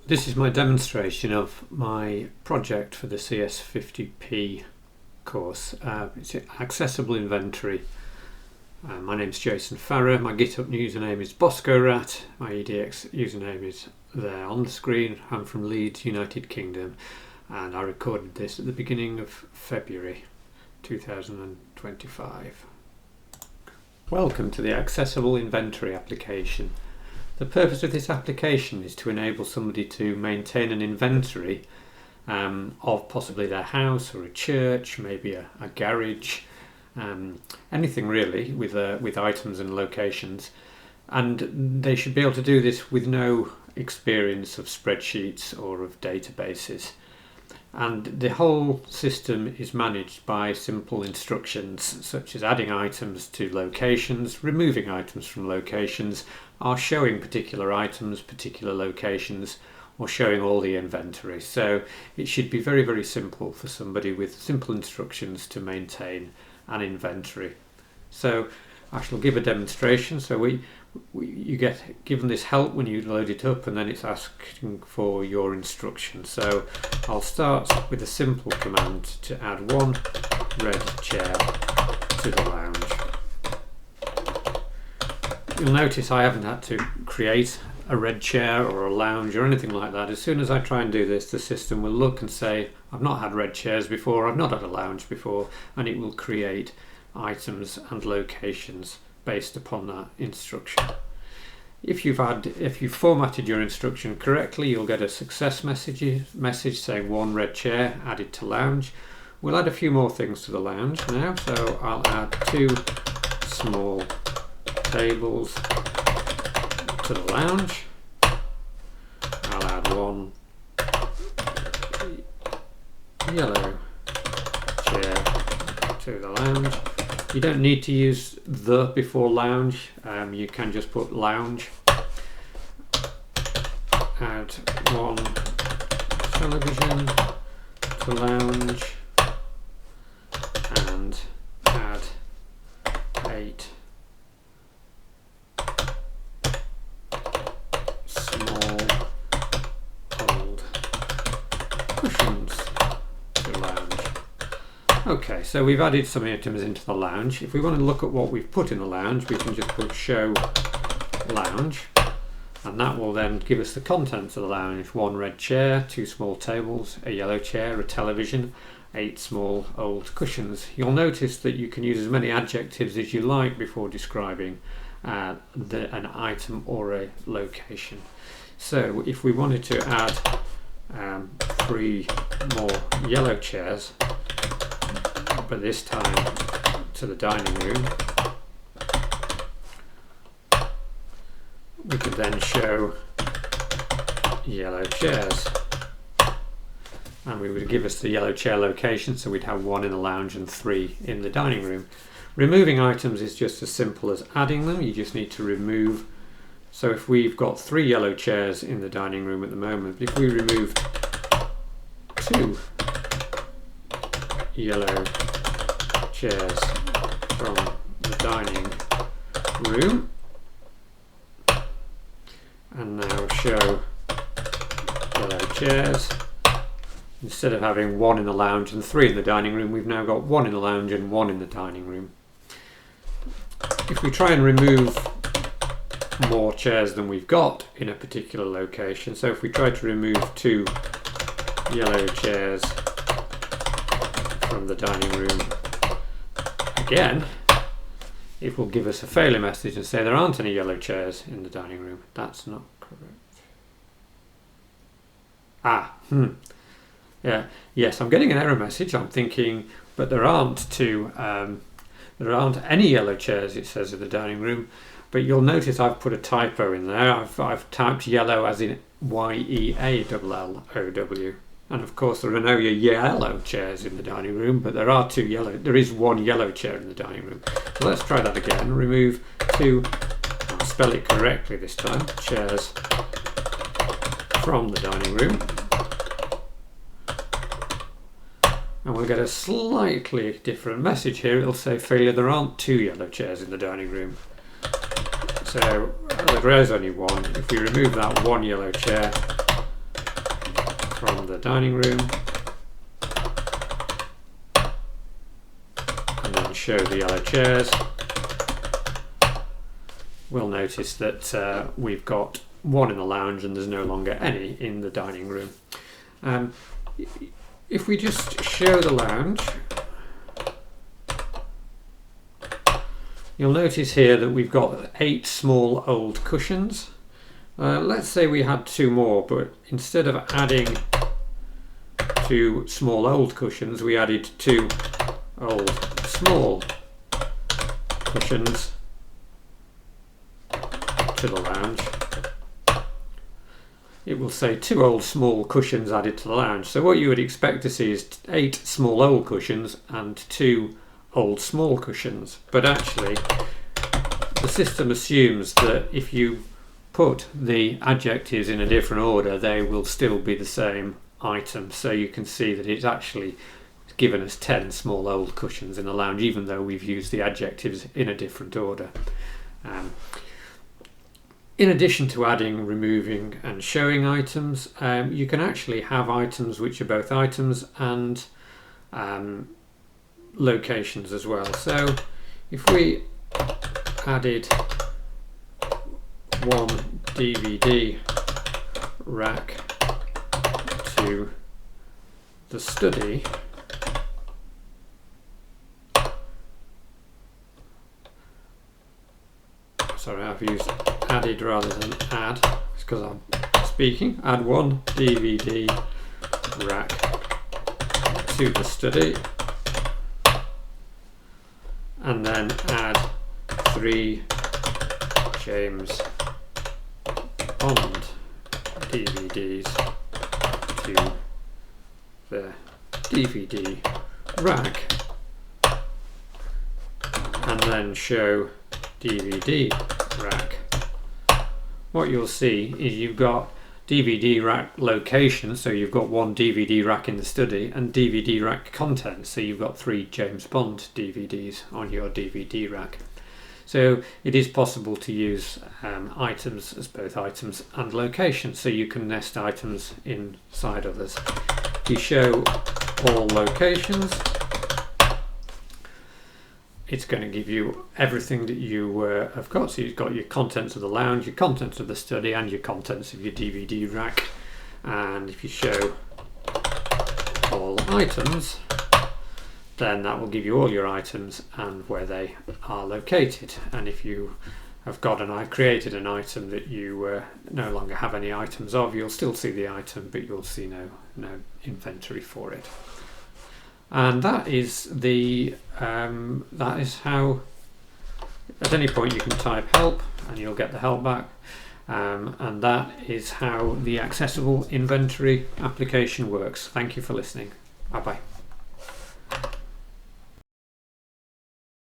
This is my demonstration of my project for the CS50P course. It's Accessible Inventory. My name's Jason Farrer. My GitHub username is BoscoRat. My EDX username is there on the screen. I'm from Leeds, United Kingdom, and I recorded this at the beginning of February 2025. Welcome to the Accessible Inventory application. The purpose of this application is to enable somebody to maintain an inventory of possibly their house or a church, maybe a garage, anything really with items and locations. And they should be able to do this with no experience of spreadsheets or of databases. And the whole system is managed by simple instructions such as adding items to locations, removing items from locations, or showing particular items, particular locations, or showing all the inventory. So it should be very, very simple for somebody with simple instructions to maintain an inventory. So I shall give a demonstration. So you get given this help when you load it up, and then it's asking for your instructions. So I'll start with a simple command to add one red chair to the lounge. You'll notice I haven't had to create a red chair or a lounge or anything like that. As soon as I try and do this, the system will look and say, I've not had red chairs before, I've not had a lounge before, and it will create items and locations based upon that instruction. If you've formatted your instruction correctly, you'll get a success message saying one red chair added to lounge. We'll add a few more things to the lounge now, so I'll add two small tables to the lounge. I'll add one yellow chair to the lounge. You don't need to use the before lounge, you can just put lounge. Add one television to lounge and add 8 small old cushions to lounge. Okay, so we've added some items into the lounge. If we want to look at what we've put in the lounge, we can just put show lounge, and that will then give us the contents of the lounge. One red chair, two small tables, a yellow chair, a television, 8 small old cushions. You'll notice that you can use as many adjectives as you like before describing an item or a location. So if we wanted to add 3 more yellow chairs, but this time to the dining room, we could then show yellow chairs, and we would give us the yellow chair location, so we'd have 1 in the lounge and 3 in the dining room. Removing items is just as simple as adding them. You just need to remove. So if we've got 3 yellow chairs in the dining room at the moment, if we remove 2 yellow chairs from the dining room and now show yellow chairs, instead of having 1 in the lounge and 3 in the dining room, we've now got 1 in the lounge and 1 in the dining room. If we try and remove more chairs than we've got in a particular location, so if we try to remove 2 yellow chairs from the dining room, again it will give us a failure message and say there aren't any yellow chairs in the dining room. That's not correct. Yes, I'm getting an error message. I'm thinking, but there aren't any yellow chairs, it says, in the dining room. But you'll notice I've put a typo in there. I've typed yellow as in YEALLOW. And of course there are no yellow chairs in the dining room, but there is 1 yellow chair in the dining room. So let's try that again. Remove 2, I'll spell it correctly this time, chairs from the dining room. And we'll get a slightly different message here. It'll say failure, there aren't 2 yellow chairs in the dining room. So there is only 1. If we remove that 1 yellow chair, from the dining room, and then show the yellow chairs, we'll notice that we've got one in the lounge and there's no longer any in the dining room. If we just show the lounge, you'll notice here that we've got 8 small old cushions. Let's say we had 2 more, but instead of adding 2 small old cushions, we added 2 old small cushions to the lounge. It will say 2 old small cushions added to the lounge. So what you would expect to see is 8 small old cushions and 2 old small cushions. But actually, the system assumes that if you put the adjectives in a different order, they will still be the same item. So you can see that it's actually given us 10 small old cushions in the lounge, even though we've used the adjectives in a different order. In addition to adding, removing and showing items, you can actually have items which are both items and locations as well. So if we added one DVD rack to the study, sorry, I've used added rather than add, it's because I'm speaking. Add one DVD rack to the study, and then add 3 James Bond DVDs to the DVD rack, and then show DVD rack. What you'll see is you've got DVD rack location, so you've got one DVD rack in the study, and DVD rack content, so you've got 3 James Bond DVDs on your DVD rack. So it is possible to use items as both items and locations, so you can nest items inside others. If you show all locations, it's going to give you everything that you have got. So you've got your contents of the lounge, your contents of the study, and your contents of your DVD rack. And if you show all items, then that will give you all your items and where they are located. And if you have created an item that you no longer have any items of, you'll still see the item, but you'll see no inventory for it. And that is how at any point you can type help and you'll get the help back, and that is how the accessible inventory application works. Thank you for listening. Bye bye.